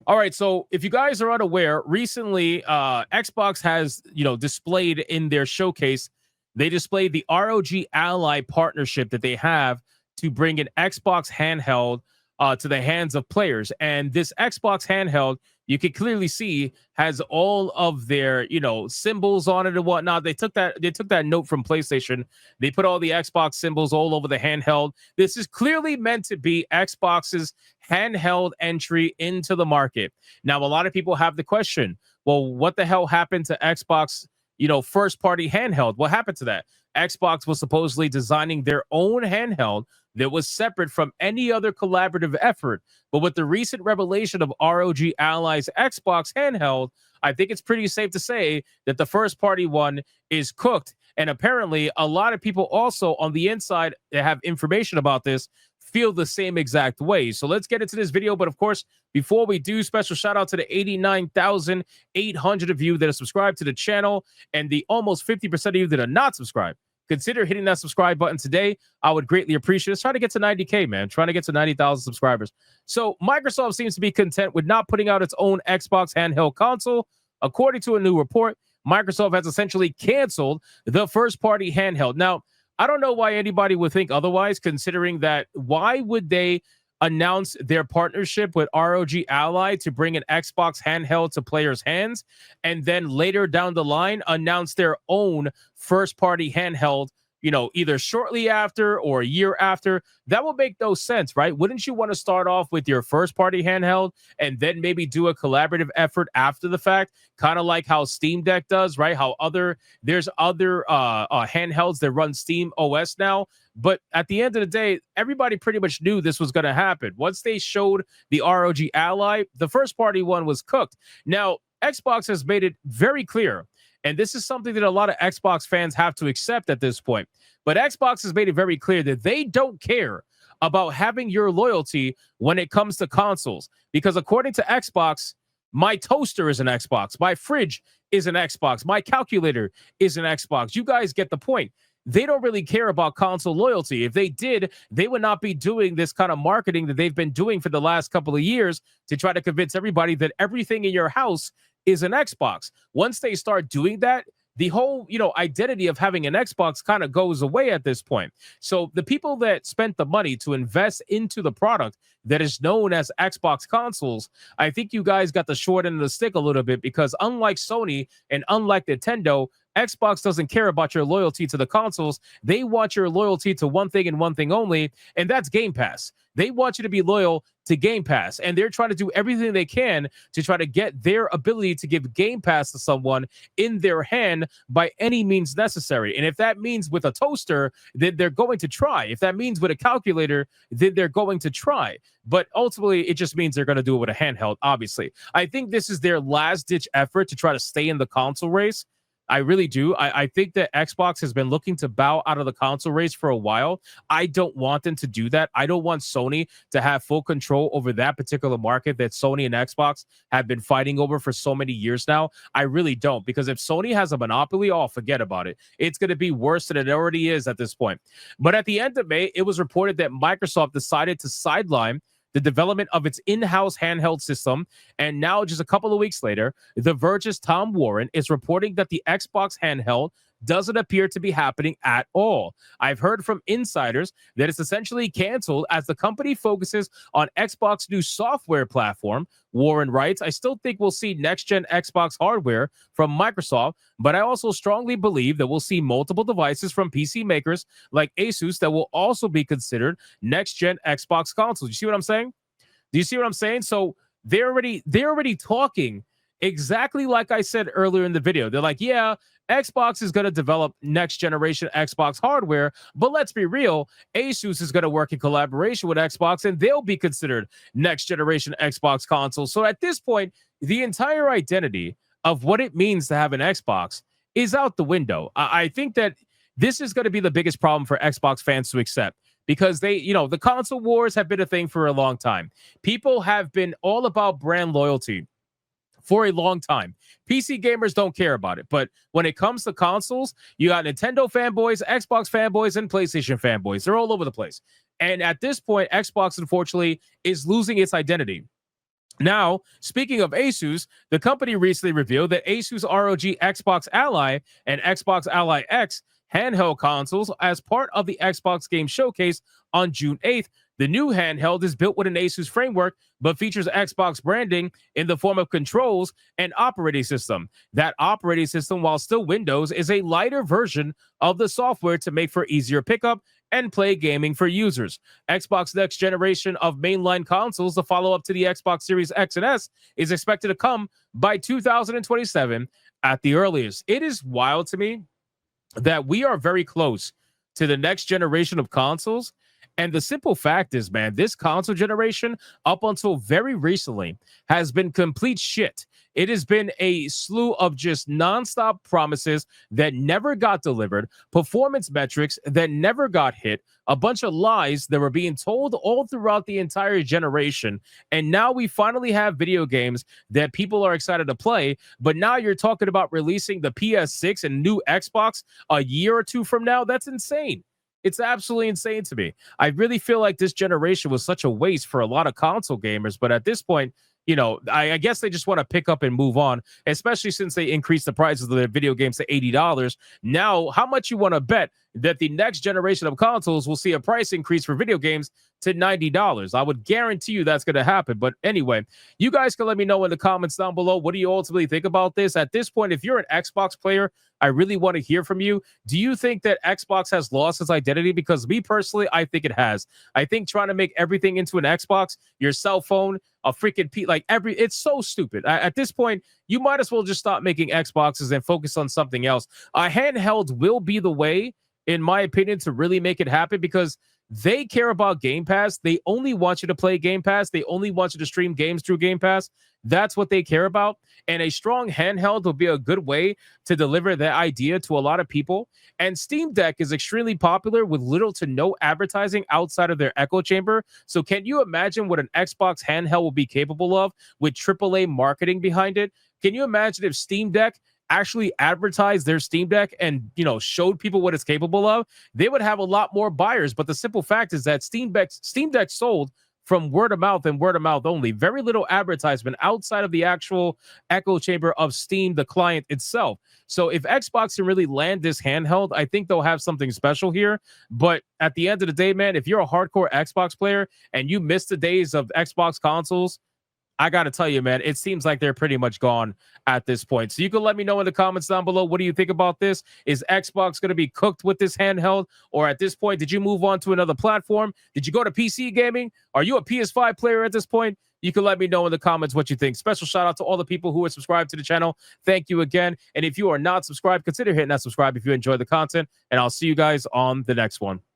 All right, so if you guys are unaware, recently Xbox has, displayed in their showcase, they displayed the ROG Ally partnership that they have to bring an Xbox handheld to the hands of players. And this Xbox handheld, you can clearly see, has all of their, symbols on it and whatnot. They took that note from PlayStation. They put all the Xbox symbols all over the handheld. This is clearly meant to be Xbox's handheld entry into the market. Now, a lot of people have the question, well, what the hell happened to Xbox, first party handheld? What happened to that? Xbox was supposedly designing their own handheld that was separate from any other collaborative effort. But with the recent revelation of ROG Ally's Xbox handheld, I think it's pretty safe to say that the first party one is cooked. And apparently, a lot of people also on the inside that have information about this feel the same exact way. So let's get into this video. But of course, before we do, special shout out to the 89,800 of you that are subscribed to the channel and the almost 50% of you that are not subscribed. Consider hitting that subscribe button today. I would greatly appreciate it. Let's try to get to 90K, man. Trying to get to 90,000 subscribers. So Microsoft seems to be content with not putting out its own Xbox handheld console. According to a new report, Microsoft has essentially canceled the first-party handheld. Now, I don't know why anybody would think otherwise, considering that why would they announce their partnership with ROG Ally to bring an Xbox handheld to players' hands, and then later down the line announce their own first-party handheld, either shortly after or a year after? That would make no sense, right? Wouldn't you want to start off with your first-party handheld and then maybe do a collaborative effort after the fact, kind of like how Steam Deck does, right? How there's other handhelds that run Steam OS now. But at the end of the day, everybody pretty much knew this was going to happen. Once they showed the ROG Ally, the first-party one was cooked. Now, Xbox has made it very clear, and this is something that a lot of Xbox fans have to accept at this point. But Xbox has made it very clear that they don't care about having your loyalty when it comes to consoles. Because according to Xbox, my toaster is an Xbox. My fridge is an Xbox. My calculator is an Xbox. You guys get the point. They don't really care about console loyalty. If they did, they would not be doing this kind of marketing that they've been doing for the last couple of years to try to convince everybody that everything in your house is an Xbox. Once they start doing that, the whole, identity of having an Xbox kind of goes away at this point. So the people that spent the money to invest into the product that is known as Xbox consoles, I think you guys got the short end of the stick a little bit, because unlike Sony and unlike Nintendo, Xbox doesn't care about your loyalty to the consoles. They want your loyalty to one thing and one thing only, and that's Game Pass. They want you to be loyal to Game Pass, and they're trying to do everything they can to try to get their ability to give Game Pass to someone in their hand by any means necessary. And if that means with a toaster, then they're going to try. If that means with a calculator, then they're going to try. But ultimately, it just means they're going to do it with a handheld, obviously. I think this is their last-ditch effort to try to stay in the console race. I really do. I think that Xbox has been looking to bow out of the console race for a while. I don't want them to do that. I don't want Sony to have full control over that particular market that Sony and Xbox have been fighting over for so many years now. I really don't, because if Sony has a monopoly, forget about it. It's going to be worse than it already is at this point. But at the end of May, it was reported that Microsoft decided to sideline the development of its in-house handheld system. And now, just a couple of weeks later, The Verge's Tom Warren is reporting that the Xbox handheld doesn't appear to be happening at all. I've heard from insiders that it's essentially canceled as the company focuses on Xbox's new software platform. Warren writes, I still think we'll see next-gen Xbox hardware from Microsoft, but I also strongly believe that we'll see multiple devices from PC makers like ASUS that will also be considered next-gen Xbox consoles. You see what I'm saying? Do you see what I'm saying? So they're already talking exactly like I said earlier in the video. They're like, yeah, Xbox is going to develop next generation Xbox hardware, but let's be real, ASUS is going to work in collaboration with Xbox, and they'll be considered next generation Xbox consoles. So at this point, the entire identity of what it means to have an Xbox is out the window. I think that this is going to be the biggest problem for Xbox fans to accept, because the console wars have been a thing for a long time. People have been all about brand loyalty for a long time. PC gamers don't care about it. But when it comes to consoles, you got Nintendo fanboys, Xbox fanboys, and PlayStation fanboys. They're all over the place. And at this point, Xbox, unfortunately, is losing its identity. Now, speaking of ASUS, the company recently revealed that ASUS ROG Xbox Ally and Xbox Ally X handheld consoles as part of the Xbox Game Showcase on June 8th. The new handheld is built with an ASUS framework, but features Xbox branding in the form of controls and operating system. That operating system, while still Windows, is a lighter version of the software to make for easier pickup and play gaming for users. Xbox next generation of mainline consoles, the follow up to the Xbox Series X and S, is expected to come by 2027 at the earliest. It is wild to me that we are very close to the next generation of consoles. And the simple fact is, man, this console generation, up until very recently, has been complete shit. It has been a slew of just nonstop promises that never got delivered, performance metrics that never got hit, a bunch of lies that were being told all throughout the entire generation. And now we finally have video games that people are excited to play. But now you're talking about releasing the PS6 and new Xbox a year or two from now. That's insane. It's absolutely insane to me. I really feel like this generation was such a waste for a lot of console gamers. But at this point, I guess they just want to pick up and move on, especially since they increased the prices of their video games to $80. Now, how much you want to bet that the next generation of consoles will see a price increase for video games to $90? I would guarantee you that's going to happen. But anyway, you guys can let me know in the comments down below. What do you ultimately think about this? At this point, if you're an Xbox player, I really want to hear from you. Do you think that Xbox has lost its identity? Because me personally, I think it has. I think trying to make everything into an Xbox, your cell phone, a freaking it's so stupid. At this point, you might as well just stop making Xboxes and focus on something else. Handheld will be the way, in my opinion, to really make it happen, because they care about Game Pass. They only want you to play Game Pass. They only want you to stream games through Game Pass. That's what they care about. And a strong handheld will be a good way to deliver that idea to a lot of people. And Steam Deck is extremely popular with little to no advertising outside of their echo chamber. So can you imagine what an Xbox handheld will be capable of with AAA marketing behind it? Can you imagine if Steam Deck actually advertised their Steam Deck and showed people what it's capable of? They would have a lot more buyers. But the simple fact is that Steam Deck sold from word of mouth and word of mouth only. Very little advertisement outside of the actual echo chamber of Steam, the client itself. So if Xbox can really land this handheld, I think they'll have something special here. But at the end of the day, man, if you're a hardcore Xbox player and you miss the days of Xbox consoles, I got to tell you, man, it seems like they're pretty much gone at this point. So you can let me know in the comments down below. What do you think about this? Is Xbox going to be cooked with this handheld? Or at this point, did you move on to another platform? Did you go to PC gaming? Are you a PS5 player at this point? You can let me know in the comments what you think. Special shout out to all the people who are subscribed to the channel. Thank you again. And if you are not subscribed, consider hitting that subscribe if you enjoy the content. And I'll see you guys on the next one.